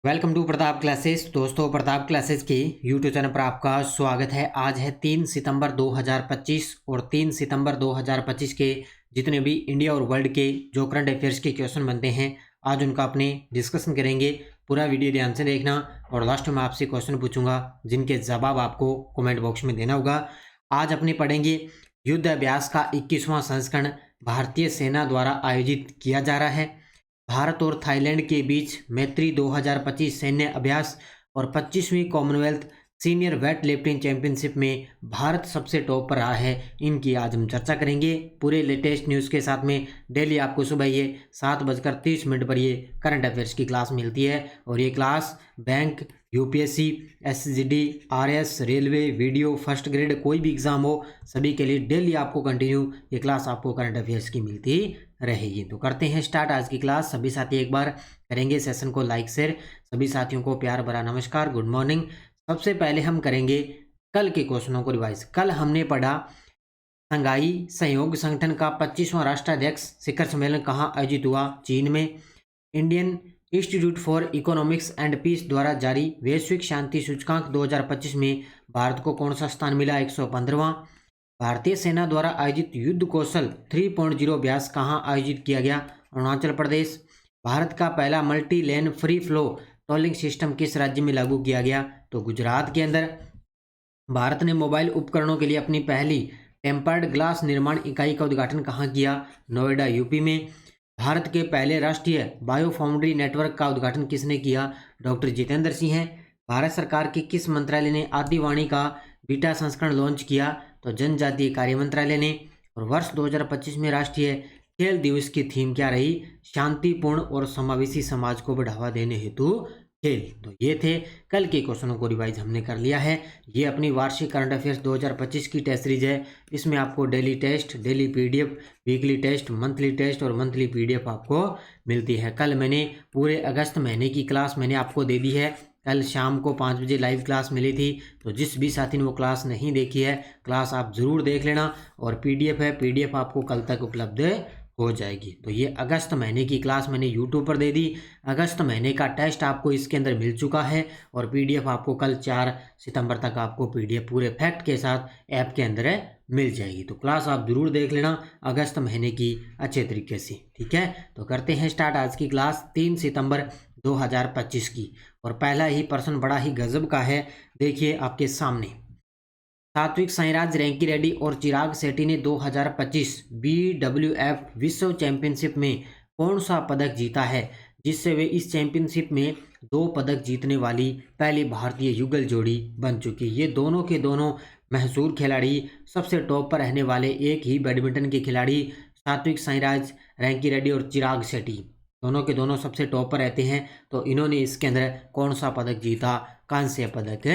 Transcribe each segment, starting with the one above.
Welcome to Pratap classes. दोस्तों, Pratap classes के YouTube channel पर आपका स्वागत है। आज है 3 सितंबर 2025 और 3 सितंबर 2025 के जितने भी इंडिया और वर्ल्ड के जो करंट अफेयर्स के क्वेश्चन बनते हैं, आज उनका अपने डिस्कशन करेंगे। पूरा वीडियो ध्यान से देखना और लास्ट में आपसे क्वेश्चन पूछूंगा जिनके जवाब आपको कमेंट बॉक्स में देना होगा। आज अपने पढ़ेंगे युद्ध अभ्यास का 21वां संस्करण भारतीय सेना द्वारा आयोजित किया जा रहा है। भारत और थाईलैंड के बीच मैत्री 2025 सैन्य अभ्यास और 25वीं commonwealth senior weight lifting championship में भारत सबसे टॉप पर रहा है। इनकी आज हम चर्चा करेंगे पूरे लेटेस्ट न्यूज़ के साथ में। डेली आपको सुबह ये 7:30 पर ये करंट अफेयर्स की क्लास मिलती है और ये class bank, UPSC, SGD, RS, railway, video, first grade कोई भी एग्जाम हो सभी के लिए डेली आपको कंटिन्यू ये क्लास आपको करंट अफेयर्स की मिलती रहेगी। तो करते हैं स्टार्ट आज की क्लास। सभी साथी एक बार करेंगे सेशन को लाइक शेयर। सभी साथियों को प्यार भरा नमस्कार, गुड मॉर्निंग। सबसे पहले हम करेंगे कल के क्वेश्चनों को रिवाइज। कल हमने पढ़ा शंघाई सहयोग संगठन का 25वां राष्ट्राध्यक्ष शिखर सम्मेलन कहाँ आयोजित हुआ? चीन में। Indian institute for economics and peace द्वारा जारी वैश्विक शांति सूचकांक 2025 में भारत को कौन सा स्थान मिला? 115वां। भारतीय सेना द्वारा आयोजित युद्ध कौशल 3.0 अभ्यास कहाँ आयोजित किया गया? अरुणाचल प्रदेश। भारत का पहला multi lane free flow tolling system किस राज्य में लागू किया गया? तो गुजरात के अंदर। भारत ने मोबाइल उपकरणों के लिए अपनी पहली टेम्पर्ड ग्लास निर्माण इकाई का उद्घाटन कहाँ किया? नोएडा, यूपी में। भारत के पहले राष्ट्रीय बायो फाउंड्री नेटवर्क का उद्घाटन किसने किया? डॉक्टर जितेंद्र सिंह हैं। भारत सरकार के किस मंत्रालय ने आदिवाणी का बीटा संस्करण लॉन्च किया? तो जनजातीय कार्य मंत्रालय ने। और वर्ष 2025 में राष्ट्रीय खेल दिवस की थीम क्या रही? शांतिपूर्ण और समावेशी समाज को बढ़ावा देने हेतु खेल। तो ये थे कल के क्वेश्चनों को रिवाइज हमने कर लिया है। ये अपनी वार्षिक करंट अफेयर्स 2025 की टेस्ट सीरीज है। इसमें आपको daily test, daily PDF, weekly test, monthly test और मंथली पीडीएफ आपको मिलती है। कल मैंने पूरे अगस्त महीने की क्लास मैंने आपको दे दी है। कल शाम को 5 बजे लाइव क्लास मिली थी। तो जिस भी साथी ने वो क्लास नहीं देखी है, क्लास आप ज़रूर देख लेना। और पीडीएफ है, पीडीएफ आपको कल तक उपलब्ध हो जाएगी। तो ये अगस्त महीने की क्लास मैंने यूट्यूब पर दे दी। अगस्त महीने का टेस्ट आपको इसके अंदर मिल चुका है और पीडीएफ आपको कल 4 सितंबर तक आपको पीडीएफ पूरे फैक्ट के साथ ऐप के अंदर मिल जाएगी। तो क्लास आप ज़रूर देख लेना अगस्त महीने की अच्छे तरीके से, ठीक है। तो करते हैं स्टार्ट आज की क्लास 3 सितंबर 2025 की। और पहला ही प्रश्न बड़ा ही गजब का है, देखिए आपके सामने। सात्विक साईराज रैंकीरेड्डी और चिराग शेट्टी ने 2025 BWF विश्व चैंपियनशिप में कौन सा पदक जीता है, जिससे वे इस चैंपियनशिप में 2 पदक जीतने वाली पहली भारतीय युगल जोड़ी बन चुकी। ये दोनों के दोनों मशहूर खिलाड़ी, सबसे टॉप पर रहने वाले एक ही बैडमिंटन के खिलाड़ी सात्विक साईराज रैंकीरेड्डी और चिराग शेट्टी दोनों के दोनों सबसे टॉप पर रहते हैं। तो इन्होंने इसके अंदर कौन सा पदक जीता? कांस्य पदक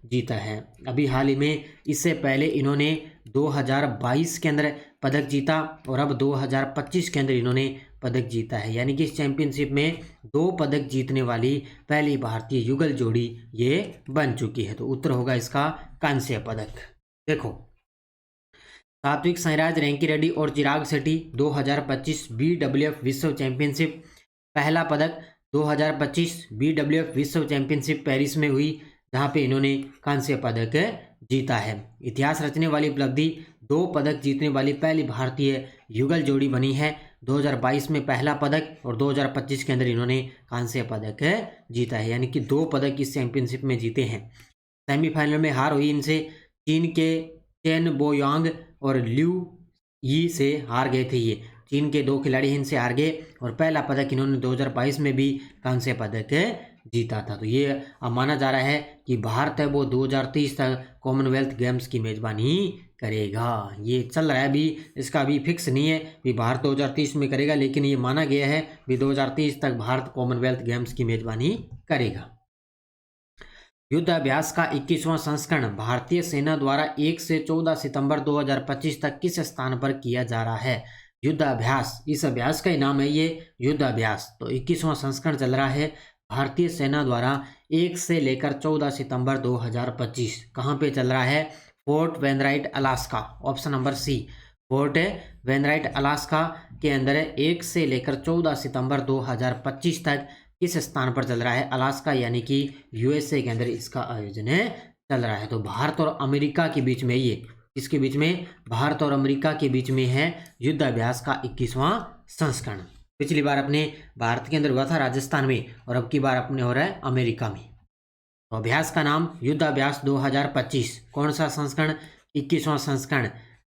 जीता है। अभी हाल ही में इससे पहले इन्होंने 2022 के अंदर पदक जीता और अब 2025 के अंदर इन्होंने पदक जीता है। यानी कि इस चैंपियनशिप में 2 पदक जीतने वाली पहली भारतीय युगल जोड़ी ये बन चुकी है। तो उत्तर होगा इसका कांस्य पदक। देखो, सात्विक साईराज रैंकीरेड्डी और चिराग शेट्टी 2025 BWF विश्व चैंपियनशिप पहला पदक 2025 BWF विश्व चैंपियनशिप पेरिस में हुई, जहां पे इन्होंने कांस्य पदक जीता है। इतिहास रचने वाली उपलब्धि, 2 पदक जीतने वाली पहली भारतीय युगल जोड़ी बनी है। 2022 में पहला पदक और 2025 के अंदर इन्होंने कांस्य पदक जीता है। यानी कि 2 पदक इस चैंपियनशिप में जीते हैं। सेमीफाइनल में हार हुई इनसे, चीन के चेन बोयांग और लिू यी से हार गए थे। ये चीन के 2 खिलाड़ी इनसे हार गए और पहला पदक इन्होंने 2022 में भी कांस्य पदक जीता था। तो ये अब माना जा रहा है कि भारत है वो 2030 तक कॉमनवेल्थ गेम्स की मेजबानी करेगा। ये चल रहा है अभी, इसका अभी फिक्स नहीं है कि भारत 2030 में करेगा, लेकिन ये माना गया है कि 2030 तक भारत कॉमनवेल्थ गेम्स की मेजबानी करेगा। युद्ध अभ्यास का 21वां संस्करण भारतीय सेना द्वारा 1 से 14 सितंबर 2025 तक किस स्थान पर किया जा रहा है? युद्ध अभ्यास, इस अभ्यास का ही नाम है ये युद्ध अभ्यास। तो 21वां संस्करण चल रहा है भारतीय सेना द्वारा 1 से लेकर 14 सितंबर 2025। कहाँ पे चल रहा है? Fort Wainwright Alaska, option number C. Fort Wainwright Alaska के अंदर 1 से लेकर 14 सितंबर 2025 तक किस स्थान पर चल रहा है? अलास्का यानी कि यूएसए के अंदर इसका आयोजन चल रहा है। तो भारत और अमेरिका के बीच में ये, किसके बीच में? भारत और अमेरिका के बीच में है युद्धाभ्यास का 21वां संस्करण। पिछली बार अपने भारत के अंदर हुआ था राजस्थान में, और अब की बार अपने हो रहा है अमेरिका में। तो अभ्यास का नाम युद्धाभ्यास 2025। कौन सा संस्करण? 21वां संस्करण।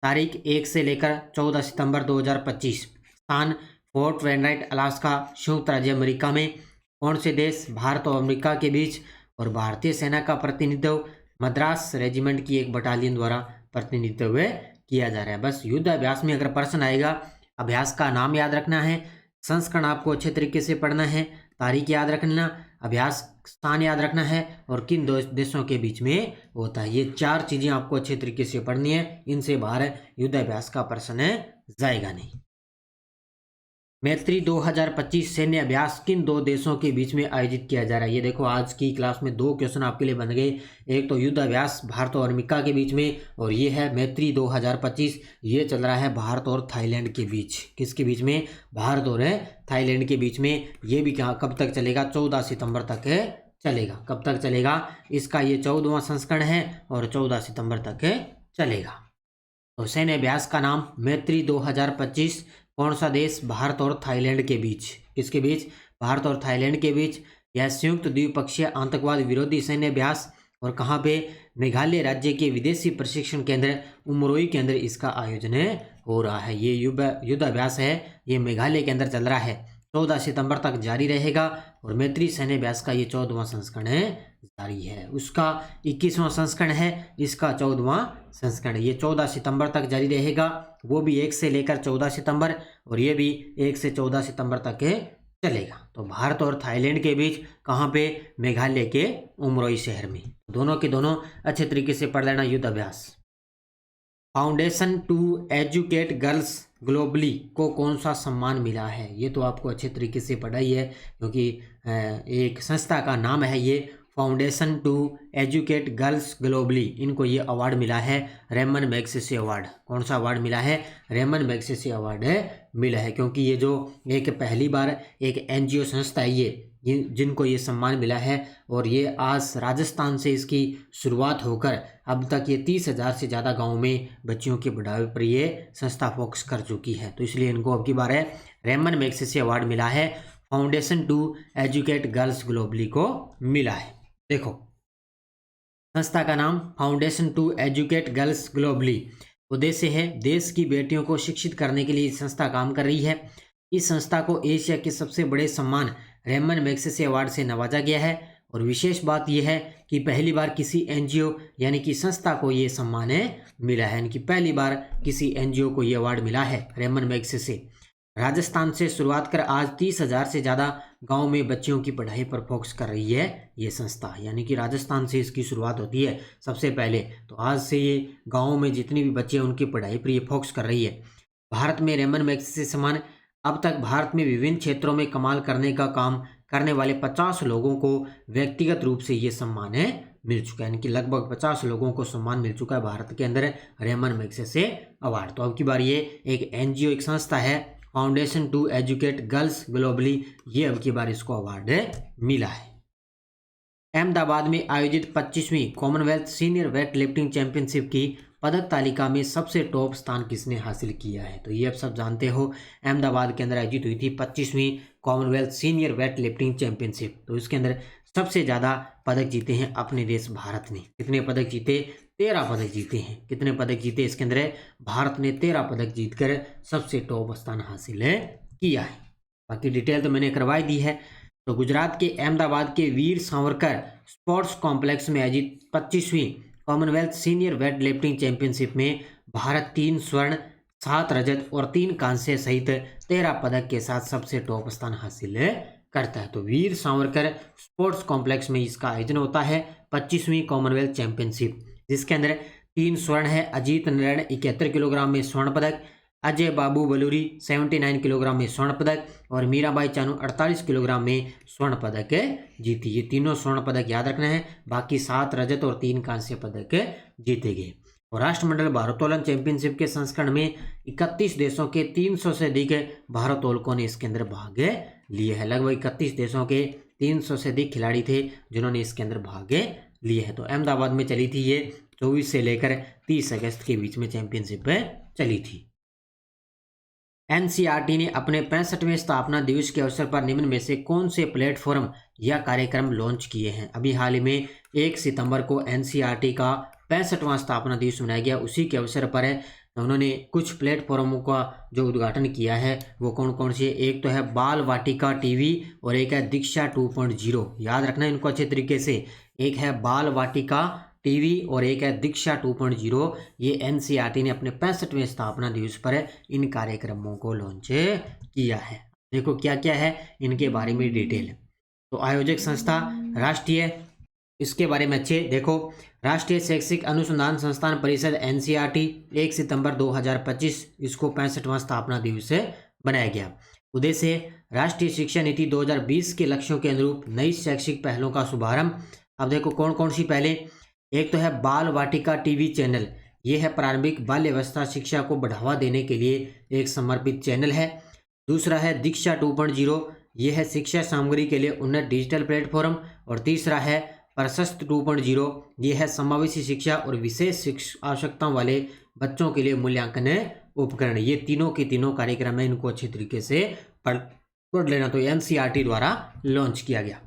तारीख 1 से लेकर 14 सितंबर 2025। स्थान फोर्ट वेनराइट अलास्का, संयुक्त राज्य अमेरिका में। कौन से देश? भारत और अमेरिका के बीच। और भारतीय सेना का प्रतिनिधित्व मद्रास रेजिमेंट की एक बटालियन द्वारा प्रतिनिधित्व किया जा रहा है। बस युद्धाभ्यास में अगर प्रश्न आएगा, अभ्यास का नाम याद रखना है, संस्करण आपको अच्छे तरीके से पढ़ना है, तारीख याद रखना, अभ्यास स्थान याद रखना है, और किन दो देशों के बीच में होता है। ये 4 चीजें आपको अच्छे तरीके से पढ़नी है। इनसे बाहर युद्धाभ्यास का प्रश्न जाएगा नहीं। मैत्री 2025 सैन्य अभ्यास किन 2 देशों के बीच में आयोजित किया जा रहा है? ये देखो, आज की क्लास में 2 क्वेश्चन आपके लिए बन गए। एक तो युद्धाभ्यास भारत और अमेरिका के बीच में, और ये है मैत्री 2025। ये चल रहा है भारत और थाईलैंड के बीच। किसके बीच में? भारत और थाईलैंड के बीच में। ये भी कब तक चलेगा? 14 सितंबर तक चलेगा। कब तक चलेगा? इसका ये 14वां संस्करण है और 14 सितंबर तक चलेगा। तो सैन्य अभ्यास का नाम मैत्री 2025। कौन सा देश? भारत और थाईलैंड के बीच। किसके बीच? भारत और थाईलैंड के बीच। यह संयुक्त द्विपक्षीय आतंकवाद विरोधी सैन्य अभ्यास, और कहाँ पे? मेघालय राज्य के विदेशी प्रशिक्षण केंद्र उमरोई के अंदर इसका आयोजन हो रहा है। ये युद्धाभ्यास है, ये मेघालय के अंदर चल रहा है। 14 सितंबर तक जारी रहेगा, और मैत्री सैन्य अभ्यास का ये 14वां संस्करण जारी है। उसका 21वां संस्करण है, इसका 14वां संस्करण। ये 14 सितंबर तक जारी रहेगा, वो भी 1 से लेकर 14 सितंबर, और ये भी 1 से 14 सितंबर तक चलेगा। तो भारत और थाईलैंड के बीच कहाँ पे? मेघालय के उमरोई शहर में। दोनों के दोनों अच्छे तरीके से पढ़ लेना युद्धाभ्यास। Foundation to Educate Girls Globally को कौन सा सम्मान मिला है? ये तो आपको अच्छे तरीके से पढ़ा ही है, क्योंकि एक संस्था का नाम है ये, Foundation to Educate Girls Globally. इनको ये अवार्ड मिला है रेमन मैग्सेसे अवार्ड। कौन सा अवार्ड मिला है? रेमन मैग्सेसे अवार्ड मिला है, क्योंकि ये जो एक पहली बार एक एनजीओ संस्था है ये जिनको ये सम्मान मिला है, और ये आज राजस्थान से इसकी शुरुआत होकर अब तक ये 30,000 से ज़्यादा गाँव में बच्चियों के बढ़ावे पर ये संस्था फोकस कर चुकी है। तो इसलिए इनको अब की बार रेमन मैग्सेसे अवार्ड मिला है। Foundation to Educate Girls Globally को मिला है। देखो, संस्था का नाम Foundation to Educate Girls Globally. उद्देश्य है देश की बेटियों को शिक्षित करने के लिए संस्था काम कर रही है। इस संस्था को एशिया के सबसे बड़े सम्मान रेमन मैग्सेसे अवार्ड से नवाजा गया है, और विशेष बात यह है कि पहली बार किसी एनजीओ यानी कि संस्था को ये सम्मान मिला है, यानी कि पहली बार किसी एनजीओ को ये अवार्ड मिला है रेमन मैग्सेसे। राजस्थान से शुरुआत कर आज 30,000 से ज़्यादा गांव में बच्चियों की पढ़ाई पर फोकस कर रही है ये संस्था, यानी कि राजस्थान से इसकी शुरुआत होती है सबसे पहले। तो आज से ये गाँव में जितनी भी बच्चे हैं उनकी पढ़ाई पर ये फोकस कर रही है। भारत में रेमन मैग्सेसे सम्मान अब तक भारत में विभिन्न क्षेत्रों में कमाल करने का काम करने वाले 50 लोगों को व्यक्तिगत रूप से ये सम्मान मिल चुका है, यानी कि लगभग 50 लोगों को सम्मान मिल चुका है भारत के अंदर रेमन मैग्सेसे अवार्ड। तो अब की बार ये एक एनजीओ, एक संस्था है Foundation to Educate Girls Globally, ये अब की बार इसको अवार्ड मिला है। अहमदाबाद में आयोजित 25वीं commonwealth senior weight lifting championship की पदक तालिका में सबसे टॉप स्थान किसने हासिल किया है? तो ये आप सब जानते हो, अहमदाबाद के अंदर आयोजित हुई थी 25वीं commonwealth senior weight lifting championship. तो इसके अंदर सबसे ज़्यादा पदक जीते हैं अपने देश भारत ने। कितने पदक जीते? 13 पदक जीते हैं। कितने पदक जीते इसके अंदर? भारत ने 13 पदक जीतकर सबसे टॉप स्थान हासिल किया है। बाकी डिटेल तो मैंने करवाई दी है। तो गुजरात के अहमदाबाद के वीर सावरकर स्पोर्ट्स कॉम्प्लेक्स में आयोजित 25वीं commonwealth senior weight lifting championship में भारत 3 स्वर्ण, 7 रजत और 3 कांस्य सहित 13 पदक के साथ सबसे टॉप स्थान हासिल करता है। तो वीर सावरकर स्पोर्ट्स कॉम्प्लेक्स में इसका आयोजन होता है 25वीं कॉमनवेल्थ चैंपियनशिप, जिसके अंदर 3 स्वर्ण है। अजीत नारायण 71 किलोग्राम में स्वर्ण पदक, अजय बाबू बलूरी 79 किलोग्राम में स्वर्ण पदक, और मीराबाई चानू 48 किलोग्राम में स्वर्ण पदक जीती। ये तीनों स्वर्ण पदक याद रखना है। बाकी 7 रजत और 3 कांस्य पदक जीते गए। और राष्ट्रमंडल भारोत्तोलन चैंपियनशिप के संस्करण में 31 देशों के 300 से अधिक भारोत्तोलकों ने इसके अंदर भाग लिए है। लगभग 31 देशों के 300 से अधिक खिलाड़ी थे जिन्होंने इसके अंदर भाग लिए है। तो अहमदाबाद में चली थी ये 24 से लेकर 30 अगस्त के बीच में चैंपियनशिप चली थी। एनसीईआरटी ने अपने 65वें स्थापना दिवस के अवसर पर निम्न में से कौन से प्लेटफॉर्म या कार्यक्रम लॉन्च किए हैं। अभी हाल ही में 1 सितंबर को एनसीईआरटी का 65वां स्थापना दिवस मनाया गया। उसी के अवसर पर उन्होंने कुछ प्लेटफॉर्मों का जो उद्घाटन किया है वो कौन कौन से। एक तो है बाल वाटिका टीवी और एक है दीक्षा 2.0। याद रखना इनको अच्छे तरीके से। एक है बाल वाटिका टीवी और एक है दीक्षा 2.0। ये एनसीईआरटी ने अपने 65वें स्थापना दिवस पर इन कार्यक्रमों को लॉन्च किया है। देखो क्या क्या है इनके बारे में डिटेल। तो आयोजक संस्था राष्ट्रीय, इसके बारे में अच्छे देखो, राष्ट्रीय शैक्षिक अनुसंधान संस्थान परिषद एनसीईआरटी 1 सितंबर 2025 इसको 65वां स्थापना दिवस बनाया गया। उद्देश्य राष्ट्रीय शिक्षा नीति 2020 के लक्ष्यों के अनुरूप नई शैक्षिक पहलों का शुभारंभ। अब देखो कौन कौन सी पहले। एक तो है बाल वाटिका टीवी चैनल। ये है प्रारंभिक बाल्यावस्था शिक्षा को बढ़ावा देने के लिए एक समर्पित चैनल है। दूसरा है दीक्षा 2.0। ये है शिक्षा सामग्री के लिए उन्नत डिजिटल प्लेटफॉर्म। और तीसरा है प्रशस्त 2.0। ये है समावेशी शिक्षा और विशेष आवश्यकताओं वाले बच्चों के लिए मूल्यांकन उपकरण। ये तीनों के तीनों कार्यक्रम है, इनको अच्छी तरीके से पढ़ लेना। तो एनसीईआरटी द्वारा लॉन्च किया गया।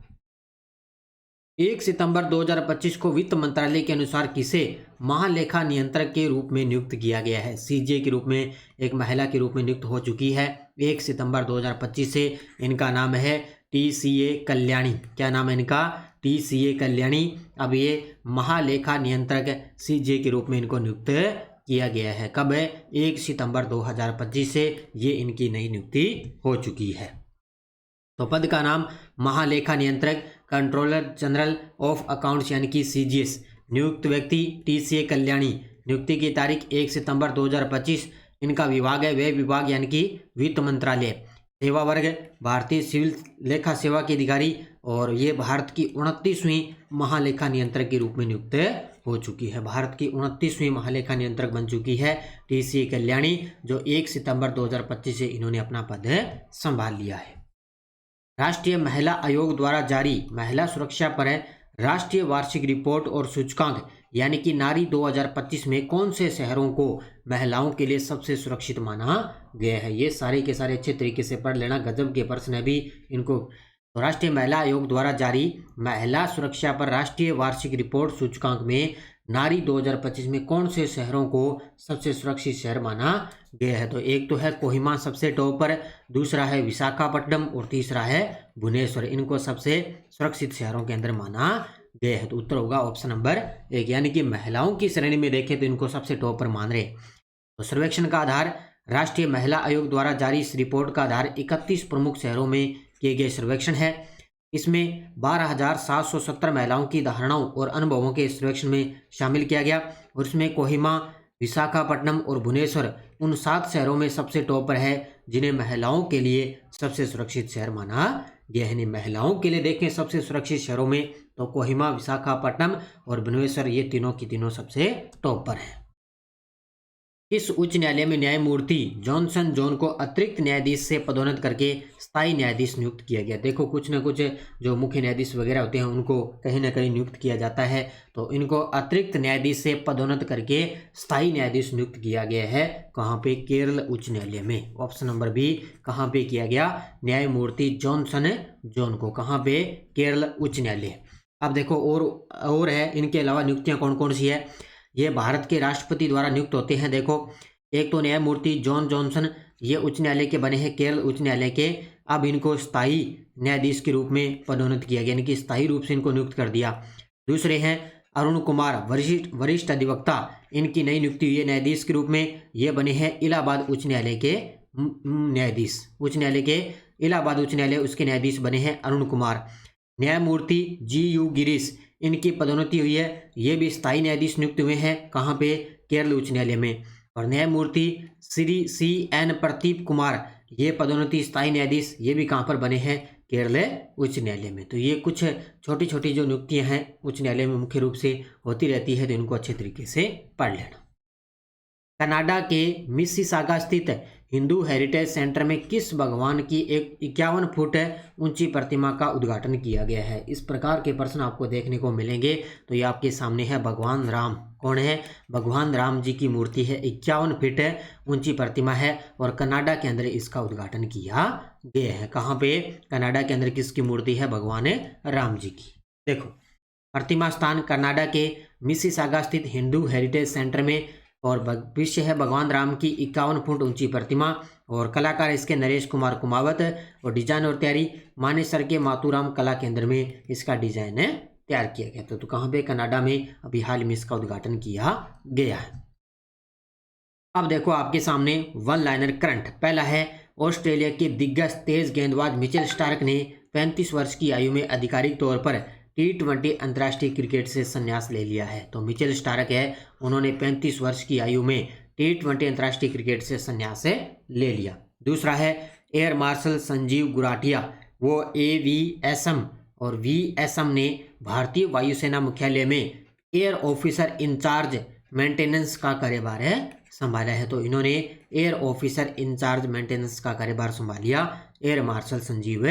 1 सितंबर 2025 को वित्त मंत्रालय के अनुसार किसे महालेखा नियंत्रक के रूप में नियुक्त किया गया है। सीजे के रूप में एक महिला के रूप में नियुक्त हो चुकी है 1 सितंबर 2025 से। इनका नाम है टीसीए कल्याणी। क्या नाम है इनका? टीसीए कल्याणी। अब ये महालेखा नियंत्रक सीजे के रूप में इनको नियुक्त किया गया है। कब है? 1 सितंबर 2025 से ये इनकी नई नियुक्ति हो चुकी है। तो पद का नाम महालेखा नियंत्रक, कंट्रोलर जनरल ऑफ अकाउंट्स यानी कि सीजीएस। नियुक्त व्यक्ति टीसीए कल्याणी। नियुक्ति की तारीख 1 सितंबर 2025। इनका विभाग है व्यय विभाग यानी कि वित्त मंत्रालय। सेवा वर्ग भारतीय सिविल लेखा सेवा के अधिकारी। और ये भारत की 29वीं महालेखा नियंत्रक के रूप में नियुक्त हो चुकी है। भारत की 29वीं महालेखा नियंत्रक बन चुकी है टीसीए कल्याणी, जो 1 सितंबर 2025 से इन्होंने अपना पद संभाल लिया है। राष्ट्रीय महिला आयोग द्वारा जारी महिला सुरक्षा पर राष्ट्रीय वार्षिक रिपोर्ट और सूचकांक यानी कि नारी 2025 में कौन से शहरों को महिलाओं के लिए सबसे सुरक्षित माना गया है। ये सारे के सारे अच्छे तरीके से पढ़ लेना, गजब के प्रश्न है भी इनको। तो राष्ट्रीय महिला आयोग द्वारा जारी महिला सुरक्षा पर राष्ट्रीय वार्षिक रिपोर्ट सूचकांक में नारी 2025 में कौन से शहरों को सबसे सुरक्षित शहर माना गया है। तो एक तो है कोहिमा सबसे टॉप पर, दूसरा है विशाखापट्टनम और तीसरा है भुवनेश्वर। इनको सबसे सुरक्षित शहरों के अंदर माना गया है। तो उत्तर होगा ऑप्शन नंबर 1, यानी कि महिलाओं की श्रेणी में देखें तो इनको सबसे टॉप पर मान रहे। तो सर्वेक्षण का आधार राष्ट्रीय महिला आयोग द्वारा जारी इस रिपोर्ट का आधार 31 प्रमुख शहरों में किए गए सर्वेक्षण है। इसमें 12,770 महिलाओं की धारणाओं और अनुभवों के सर्वेक्षण में शामिल किया गया। और इसमें कोहिमा, विशाखापट्टनम और भुवनेश्वर उन 7 शहरों में सबसे टॉप पर है जिन्हें महिलाओं के लिए सबसे सुरक्षित शहर माना गया है। महिलाओं के लिए देखें सबसे सुरक्षित शहरों में तो कोहिमा, विशाखापट्टनम और भुवनेश्वर ये तीनों की तीनों सबसे टॉप पर है। इस उच्च न्यायालय में न्यायमूर्ति जॉनसन जॉन को अतिरिक्त न्यायाधीश से पदोन्नत करके स्थायी न्यायाधीश नियुक्त किया गया। देखो कुछ न कुछ जो मुख्य न्यायाधीश वगैरह होते हैं उनको कहीं ना कहीं नियुक्त किया जाता है। तो इनको अतिरिक्त न्यायाधीश से पदोन्नत करके स्थायी न्यायाधीश नियुक्त किया गया है। कहाँ पे? केरल उच्च न्यायालय में। ऑप्शन नंबर बी कहाँ पे किया गया? न्यायमूर्ति जॉनसन जॉन को। कहाँ पे? केरल उच्च न्यायालय। अब देखो और है इनके अलावा नियुक्तियाँ कौन कौन सी है। ये भारत के राष्ट्रपति द्वारा नियुक्त होते हैं। देखो एक तो न्यायमूर्ति जॉन जॉनसन, ये उच्च न्यायालय के बने हैं, केरल उच्च न्यायालय के। अब इनको स्थायी न्यायाधीश के रूप में पदोन्नत किया गया, यानी कि स्थायी रूप से इनको नियुक्त कर दिया। दूसरे हैं अरुण कुमार, वरिष्ठ अधिवक्ता। इनकी नई नियुक्ति हुई है न्यायाधीश के रूप में। ये बने हैं इलाहाबाद उच्च न्यायालय के न्यायाधीश। उच्च न्यायालय के इलाहाबाद उच्च न्यायालय उसके न्यायाधीश बने हैं अरुण कुमार। न्यायमूर्ति GU गिरीश, इनकी पदोन्नति हुई है। ये भी स्थायी न्यायाधीश नियुक्त हुए हैं। कहाँ पे? केरल उच्च न्यायालय में। और न्यायमूर्ति श्री CN प्रदीप कुमार, ये पदोन्नति स्थायी न्यायाधीश, ये भी कहाँ पर बने हैं? केरल उच्च न्यायालय में। तो ये कुछ छोटी छोटी जो नियुक्तियां हैं उच्च न्यायालय में मुख्य रूप से होती रहती है, तो इनको अच्छे तरीके से पढ़ लेना। कनाडा के मिसिसागा स्थित हिंदू हेरिटेज सेंटर में किस भगवान की एक 51 फुट ऊंची प्रतिमा का उद्घाटन किया गया है? इस प्रकार के प्रश्न आपको देखने को मिलेंगे। तो ये आपके सामने है भगवान राम। कौन है? भगवान राम जी की मूर्ति है, 51 फीट ऊंची प्रतिमा है और कनाडा के अंदर इसका उद्घाटन किया गया है। कहाँ पे? कनाडा के अंदर किसकी मूर्ति है? भगवान राम जी की। देखो, प्रतिमा स्थान कनाडा के मिसिसागा स्थित हिंदू हेरिटेज सेंटर में और विषय है भगवान राम की 51 फुट ऊंची प्रतिमा और कलाकार इसके नरेश कुमार कुमावत और डिजाइन और तैयारी मानेसर के मातूराम कला केंद्र में इसका डिजाइन तैयार किया गया था। तो कहाँ पे? कनाडा में अभी हाल में इसका उद्घाटन किया गया है। अब देखो आपके सामने वन लाइनर करंट। पहला है, ऑस्ट्रेलिया के दिग्गज तेज गेंदबाज मिचेल स्टार्क ने 35 वर्ष की आयु में आधिकारिक तौर पर T20 अंतर्राष्ट्रीय क्रिकेट से संन्यास ले लिया है। तो मिचेल स्टार्क है, उन्होंने 35 वर्ष की आयु में T20 अंतर्राष्ट्रीय क्रिकेट से संन्यास ले लिया। दूसरा है, एयर मार्शल संजीव गुराटिया, वो AVSM और VSM ने भारतीय वायुसेना मुख्यालय में एयर ऑफिसर इंचार्ज मेंटेनेंस का कार्यभार संभाला है। तो इन्होंने एयर ऑफिसर इंचार्ज मेंटेनेंस का कार्यभार संभालिया एयर मार्शल संजीव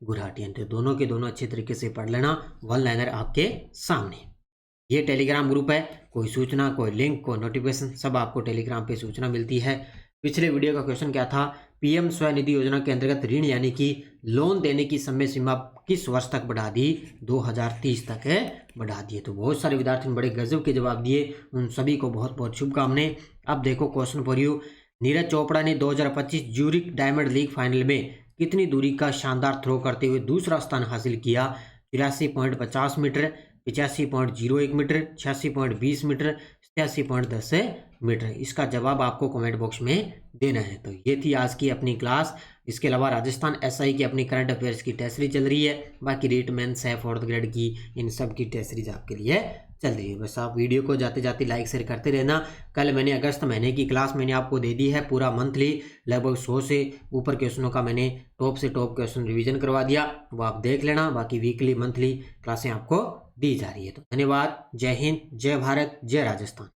गुराटिया। तो दोनों के दोनों अच्छे तरीके से पढ़ लेना। वन लाइनर आपके सामने। ये टेलीग्राम ग्रुप है, कोई सूचना, कोई लिंक, कोई नोटिफिकेशन सब आपको टेलीग्राम पे सूचना मिलती है। पिछले वीडियो का क्वेश्चन क्या था? PM स्वनिधि योजना के अंतर्गत ऋण यानी कि लोन देने की समय सीमा किस वर्ष तक बढ़ा दी? 2030 तक बढ़ा दिए। तो बहुत सारे विद्यार्थियों ने बड़े गजब के जवाब दिए, उन सभी को बहुत बहुत शुभकामनाएं। अब देखो question for you. Neeraj Chopra ने 2025 ज्यूरिक डायमंड लीग फाइनल में कितनी दूरी का शानदार थ्रो करते हुए दूसरा स्थान हासिल किया? 83.50 मीटर, 85.01 मीटर, 86.20 मीटर, 87.10 मीटर। इसका जवाब आपको कमेंट बॉक्स में देना है। तो ये थी आज की अपनी क्लास। इसके अलावा राजस्थान SI की अपनी करंट अफेयर्स की टेस्ट सीरीज चल रही है। बाकी रीट मेन से 4th ग्रेड की इन सब की टेस्ट सीरीज आपके लिए चल रही है। बस आप वीडियो को जाते जाते लाइक शेयर करते रहना। कल मैंने अगस्त महीने की क्लास मैंने आपको दे दी है पूरा मंथली, लगभग 100 से ऊपर क्वेश्चनों का मैंने टॉप से टॉप क्वेश्चन रिवीजन करवा दिया, वो आप देख लेना। बाकी वीकली मंथली क्लासें आपको दी जा रही है। तो धन्यवाद। जय हिंद, जय भारत, जय राजस्थान।